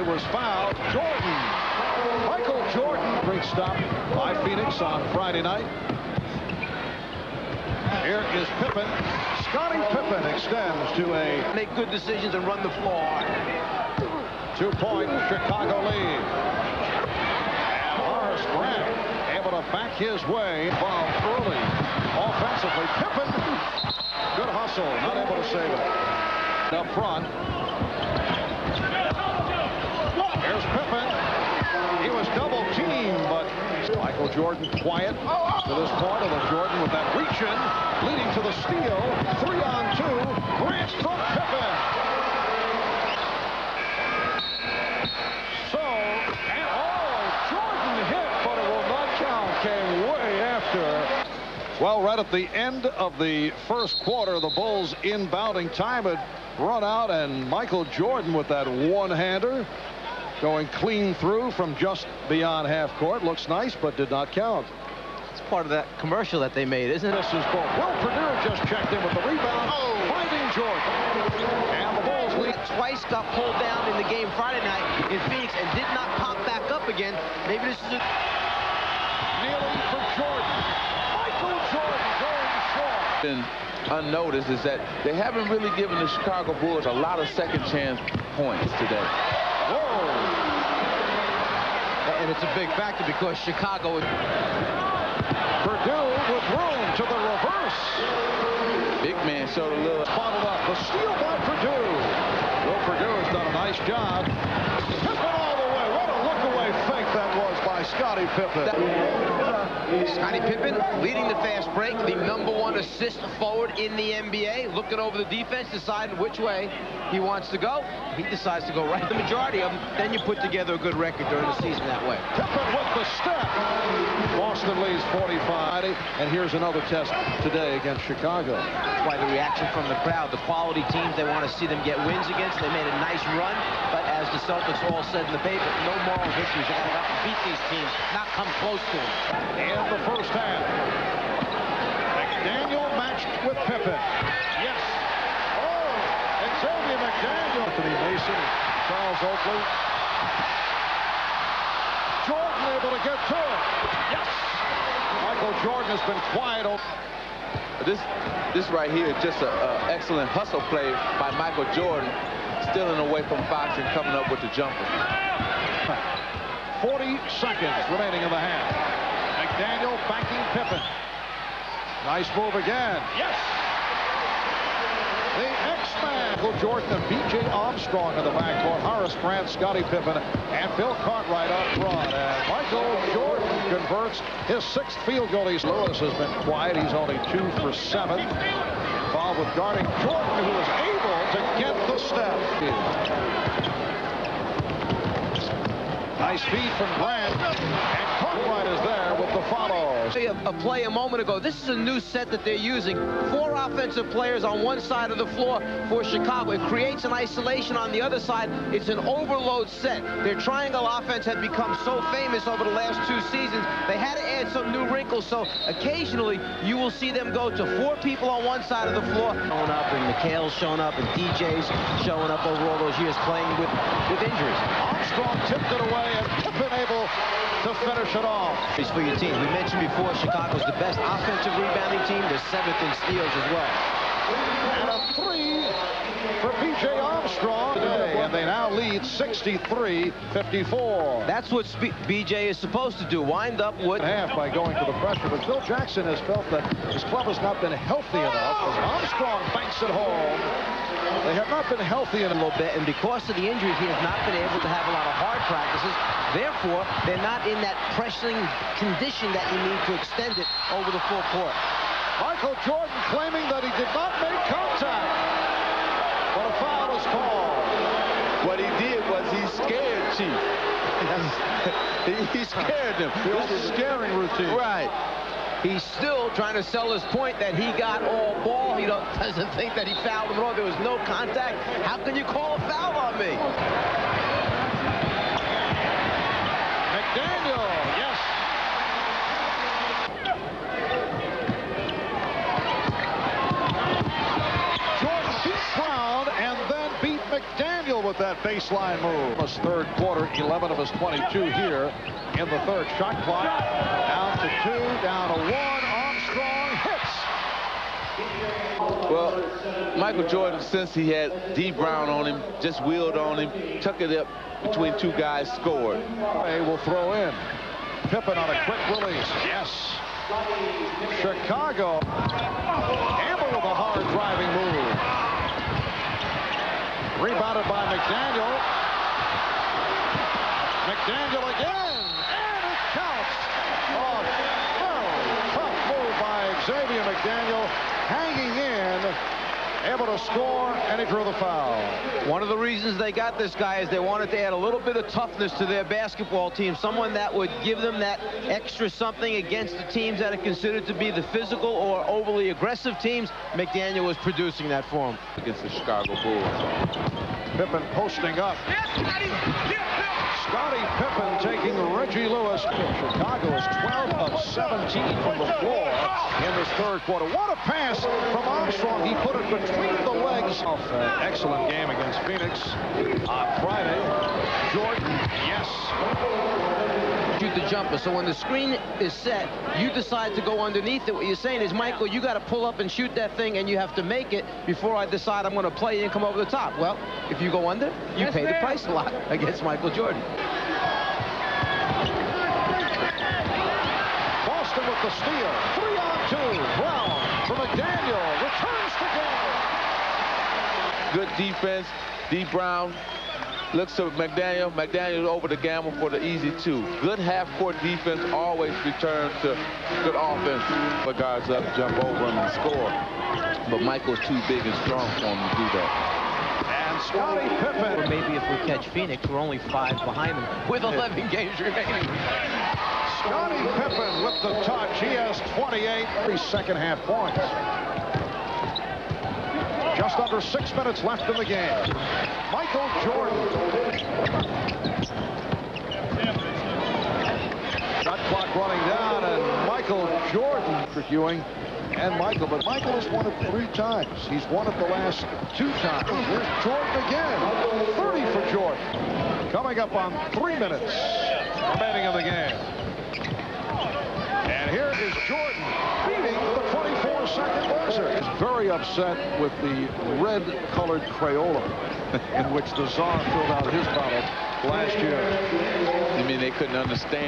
he was fouled. Jordan. Michael Jordan. Great stop by Phoenix on Friday night. Here is Pippen. Scottie Pippen extends to a... Make good decisions and run the floor hard. 2-point Chicago lead. And Horace Grant able to back his way involved early. Offensively, Pippen. Good hustle. Not able to save it. Up front. Here's Pippen. He was double teamed, but Michael Jordan quiet to this point. Although Jordan with that reach in, leading to the steal. 3-on-2. Grant from Pippen. So, and Jordan hit, but it will not count. Came way after. Well, right at the end of the first quarter, the Bulls inbounding time had run out, and Michael Jordan with that one-hander going clean through from just beyond half court. Looks nice, but did not count. It's part of that commercial that they made, isn't it? This is ball. Will Perdue just checked in with the rebound, finding Jordan. And the Bulls lead. Twice got pulled down in the game Friday night in Phoenix and did not pop back up again. Maybe this is a... Kneeling for Jordan. Michael Jordan going short. Been unnoticed is that they haven't really given the Chicago Bulls a lot of second chance points today. Whoa. And it's a big factor because Chicago... Perdue with room to the reverse. Big man showed a little... Bottled up. The steal by Perdue. Will Perdue has done a nice job. Pippen all the way. What a look-away fake that was by Scottie Pippen. Scottie Pippen leading the fast break, the #1 assist forward in the NBA, looking over the defense, deciding which way he wants to go. He decides to go right. The majority of them, then you put together a good record during the season that way. Pippen with the step. Boston leads 45. And here's another test today against Chicago. That's why the reaction from the crowd, the quality teams they want to see them get wins against. They made a nice run, but as the Celtics all said in the paper, no moral victories. You got to beat these teams, not come close to them. In the first half, McDaniel matched with Pippen. Yes. Oh, Xavier McDaniel. Anthony Mason, Charles Oakley. Jordan able to get to it. Yes. Michael Jordan has been quiet. This right here is just an excellent hustle play by Michael Jordan, stealing away from Fox and coming up with the jumper. 40 seconds remaining in the half. McDaniel backing Pippen. Nice move again. Yes. The X-Man. Michael Jordan and B.J. Armstrong in the backcourt. Horace Grant, Scottie Pippen, and Bill Cartwright up front. And Michael Jordan converts his 6th field goal. Lewis has been quiet. He's only 2 for 7. Involved with guarding Jordan, who was able to get the step. Nice feed from Grant, and Cartwright is there with the follow. A play a moment ago. This is a new set that they're using. 4 offensive players on one side of the floor for Chicago. It creates an isolation on the other side. It's an overload set. Their triangle offense had become so famous over the last 2 seasons. They had to add some new wrinkles, so occasionally you will see them go to 4 people on one side of the floor. Showing up, and McHale's showing up, and DJ's showing up over all those years playing with injuries. Armstrong tipped it away, and Pippen able to finish it off. For your team, we mentioned before, Chicago's the best offensive rebounding team. They're 7th in steals as well. And a 3 for B.J. Armstrong today, and they now lead 63-54. That's what B.J. is supposed to do, wind up with half by going to the pressure, but Phil Jackson has felt that his club has not been healthy enough as Armstrong banks it home. They have not been healthy in a little bit, and because of the injuries, he has not been able to have a lot of hard practices. Therefore, they're not in that pressing condition that you need to extend it over the full court. Michael Jordan claiming that he did not make contact, but a foul is called. What he did was he scared Chief. He scared him. This is a scaring routine. Right. He's still trying to sell his point that he got all ball. He doesn't think that he fouled him at all. There was no contact. How can you call a foul on me? McDaniel, yes. Jordan beat Brown and then beat McDaniel with that that baseline move. His third quarter, 11 of his 22 here in the third. Shot clock down to 2, down to 1. Armstrong hits. Well, Michael Jordan, since he had D. Brown on him, just wheeled on him, took it up between two guys, scored. They will throw in. Pippen on a quick release. Yes. Chicago. Amber with a hard driving move. Rebounded by McDaniel. McDaniel again. And it counts. Oh, very tough move by Xavier McDaniel. Hanging in. Able to score, and he drew the foul. One of the reasons they got this guy is they wanted to add a little bit of toughness to their basketball team. Someone that would give them that extra something against the teams that are considered to be the physical or overly aggressive teams. McDaniel was producing that for him. Against the Chicago Bulls. Pippen posting up. Scottie Pippen taking Reggie Lewis. Chicago is 12 of 17 from the floor in this third quarter. What a pass from Armstrong. He put it between the legs. Excellent game against Phoenix on Friday. Jordan, yes. Shoot the jumper. So when the screen is set, you decide to go underneath it. What you're saying is, Michael, you got to pull up and shoot that thing, and you have to make it before I decide I'm going to play and come over the top. Well, if you go under, you pay the price a lot against Michael Jordan. Boston with the steal. 3-on-2. Brown for McDaniel. Returns to game. Good defense. D. Brown looks to McDaniel. McDaniel over the gamble for the easy 2. Good half-court defense always returns to good offense. The guys up, jump over him and score. But Michael's too big and strong for him to do that. And Scottie Pippen. Or maybe if we catch Phoenix, we're only 5 behind them with 11 games remaining. Scottie Pippen with the touch. He has 28 second half points. Just under 6 minutes left in the game. Michael Jordan. Shot clock running down, and Michael Jordan for Ewing and Michael. But Michael has won it 3 times. He's won it the last 2 times. Here's Jordan again. 30 for Jordan. Coming up on 3 minutes remaining in the game. And here is Jordan beating the 24-second buzzer. He's very upset with the red-colored Crayola in which the Czar filled out his bottle last year. You mean they couldn't understand?